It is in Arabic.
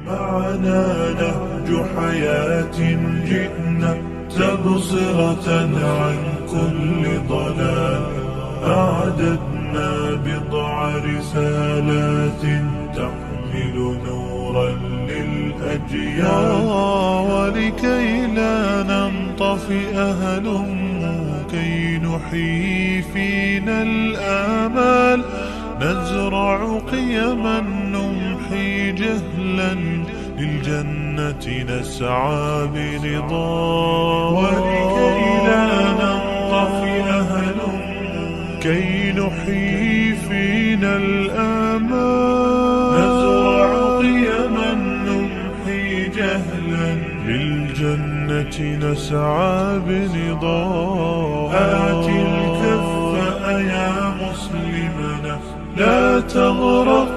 معنا نهج حياة جئنا تبصرة عن كل ضلال. أعددنا بضع رسالات تحمل نورا للأجيال، ولكي لا ننطفئ هلموا كي نحيي فينا الآمال. نزرع قيما نمحي جهلا للجنة نسعى برضا، ولكي لا ننطفئ هلموا كي نحيي فينا الآمال. نزرع قيما نمحي جهلا للجنة نسعى برضا. آت الكف يا مسلمنا لا تغرق